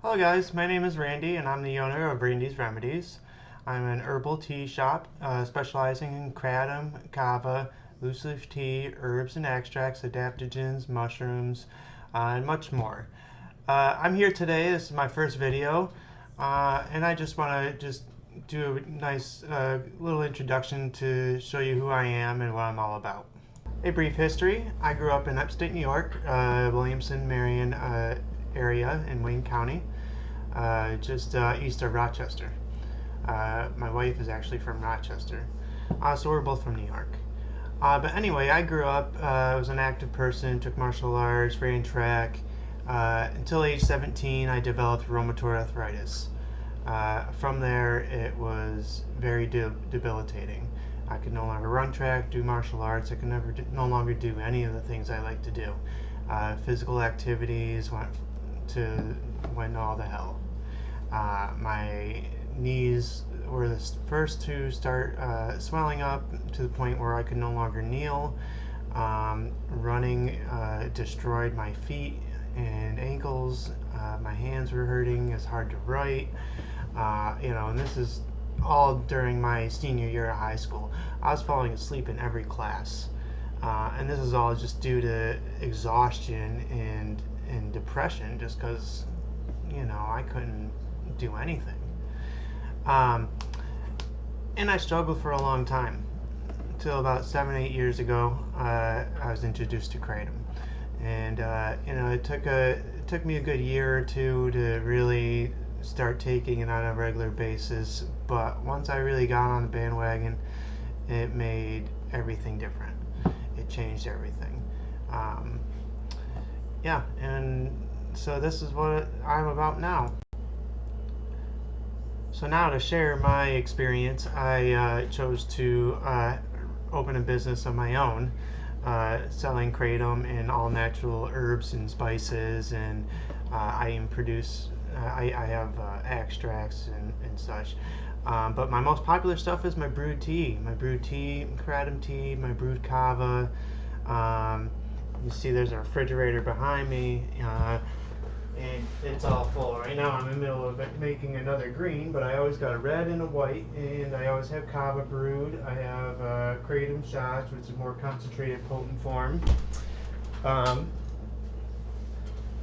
Hello guys, my name is Randy and I'm the owner of Remedies. I'm an herbal tea shop specializing in kratom, kava, loose leaf tea, herbs and extracts, adaptogens, mushrooms, and much more. I'm here today, this is my first video, and I just want to do a nice little introduction to show you who I am and what I'm all about. A brief history. I grew up in upstate New York, Williamson, Marion area in Wayne County, just east of Rochester. My wife is actually from Rochester, so we're both from New York. But anyway, I grew up, I was an active person, took martial arts, ran track. Until age 17, I developed rheumatoid arthritis. From there, it was very debilitating. I could no longer run track, do martial arts. I could no longer do any of the things I like to do. Physical activities went all to hell. My knees were the first to start swelling up to the point where I could no longer kneel. Running destroyed my feet and ankles. My hands were hurting. It's hard to write. And this is all during my senior year of high school. I was falling asleep in every class. And this is all just due to exhaustion and depression, just because, I couldn't do anything. And I struggled for a long time. Until about 7-8 years ago, I was introduced to kratom. And, it took me a good year or two to really start taking it on a regular basis. But once I really got on the bandwagon, it made everything different. It changed everything. And so this is what I'm about now. So now to share my experience, I chose to open a business of my own, selling kratom and all natural herbs and spices, and I have extracts and such. But my most popular stuff is my brewed tea, kratom tea, my brewed kava. You see there's a refrigerator behind me, and it's all full. Right now I'm in the middle of making another green, but I always got a red and a white, and I always have kava brewed. I have kratom shots, which is a more concentrated, potent form.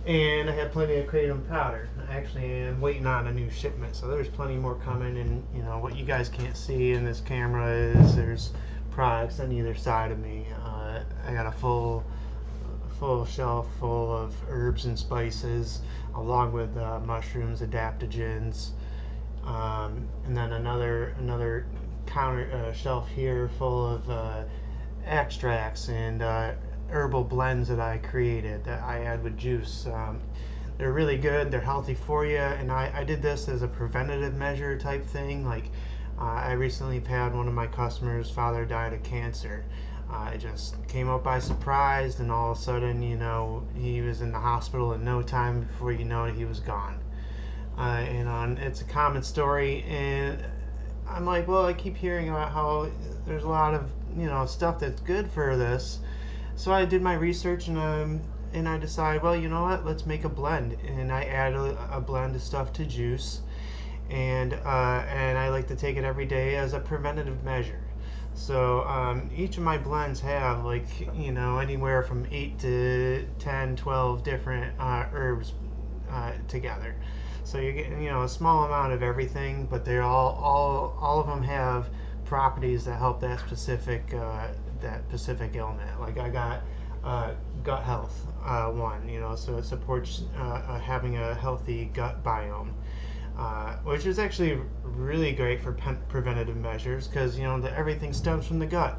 And I have plenty of kratom powder. Actually, I'm waiting on a new shipment, so there's plenty more coming. And what you guys can't see in this camera is there's products on either side of me. I got a full shelf full of herbs and spices, along with mushrooms, adaptogens, and then another counter shelf here full of extracts and herbal blends that I created that I add with juice. They're really good, they're healthy for you, and I did this as a preventative measure type thing. Like, I recently had one of my customers' father died of cancer. It just came up by surprise, and all of a sudden, he was in the hospital in no time. Before you know it, he was gone. It's a common story, and I'm like, well, I keep hearing about how there's a lot of stuff that's good for this. So I did my research, and I decided, well, you know what? Let's make a blend, and I add a blend of stuff to juice, and I like to take it every day as a preventative measure. So each of my blends have anywhere from 8 to 10, 12 different herbs together. So you're getting a small amount of everything, but they're all of them have properties that help that specific ailment. Like I got gut health one, so it supports having a healthy gut biome. Which is actually really great for preventative measures, because everything stems from the gut.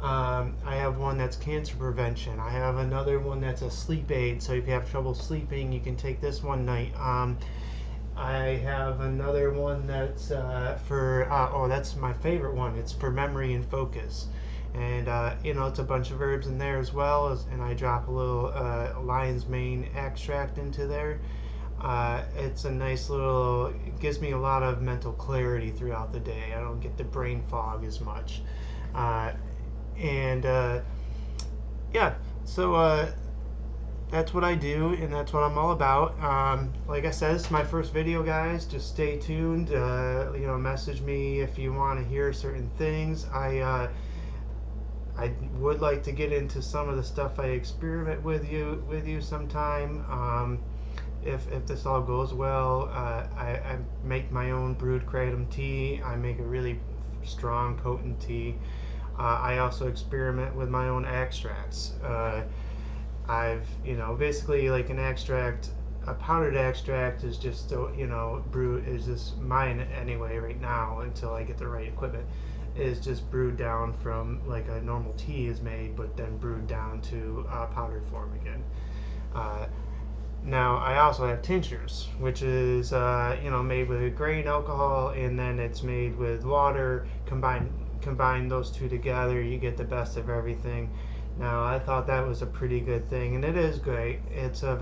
I have one that's cancer prevention. I have another one that's a sleep aid, so if you have trouble sleeping, you can take this one night. I have another one that's that's my favorite one. It's for memory and focus, and it's a bunch of herbs in there as well, and I drop a little lion's mane extract into there. It's a nice little, it gives me a lot of mental clarity throughout the day. I don't get the brain fog as much. So that's what I do, and that's what I'm all about. Like I said, it's my first video, guys. Just stay tuned. You know, message me if you want to hear certain things. I would like to get into some of the stuff I experiment with you sometime. If this all goes well, I make my own brewed kratom tea. I make a really strong, potent tea. I also experiment with my own extracts. You know, basically like an extract, a powdered extract is just, you know, is just mine anyway right now until I get the right equipment, is just brewed down from like a normal tea is made, but then brewed down to powdered form again. Now I also have tinctures, which is you know, made with grain alcohol, and then it's made with water. Combine those two together, you get the best of everything. Now I thought that was a pretty good thing, and it is great. It's a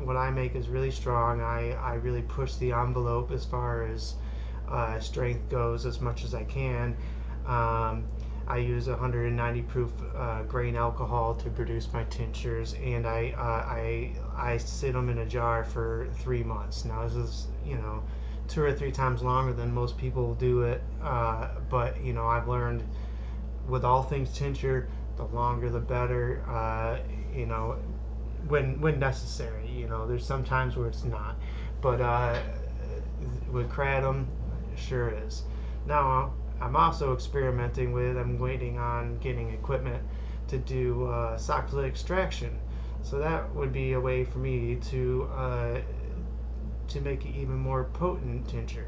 what I make is really strong. I really push the envelope as far as strength goes as much as I can. I use 190 proof grain alcohol to produce my tinctures, and I sit them in a jar for 3 months. Now this is, you know, 2 or 3 times longer than most people do it, but you know, I've learned with all things tincture, the longer the better. You know, when necessary. You know, there's some times where it's not, but with kratom, sure is. Now I'm also experimenting with, I'm waiting on getting equipment to do soxhlet extraction. So that would be a way for me to make it even more potent tincture.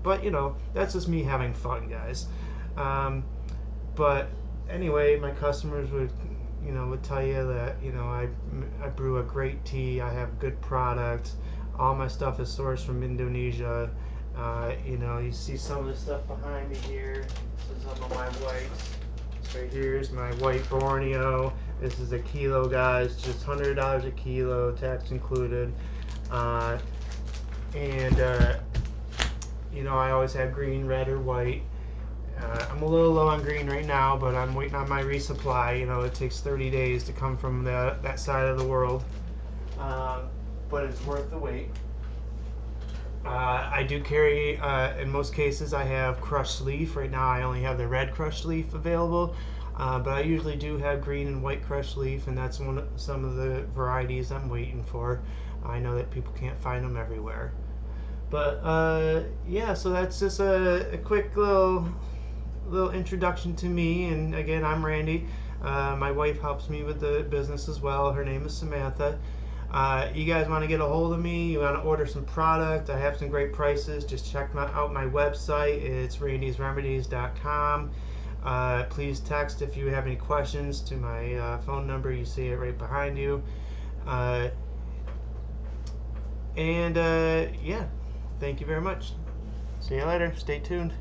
But you know, that's just me having fun, guys. But anyway, my customers would, you know, would tell you that, you know, I brew a great tea. I have good products. All my stuff is sourced from Indonesia. You know, you see some of the stuff behind me here. This is some of my whites. So here's my white Borneo. This is a kilo, guys, just $100 a kilo, tax included. You know, I always have green, red, or white. I'm a little low on green right now, but I'm waiting on my resupply. You know, it takes 30 days to come from that side of the world, but it's worth the wait. I do carry, in most cases, I have crushed leaf. Right now I only have the red crushed leaf available, but I usually do have green and white crushed leaf, and that's some of the varieties I'm waiting for. I know that people can't find them everywhere. But yeah, so that's just a quick little introduction to me. And again, I'm Randy. My wife helps me with the business as well. Her name is Samantha. You guys want to get a hold of me, you want to order some product, I have some great prices. Just check out my website. It's randysremedies.com. Please text if you have any questions to my phone number. You see it right behind you. Yeah, thank you very much. See you later. Stay tuned.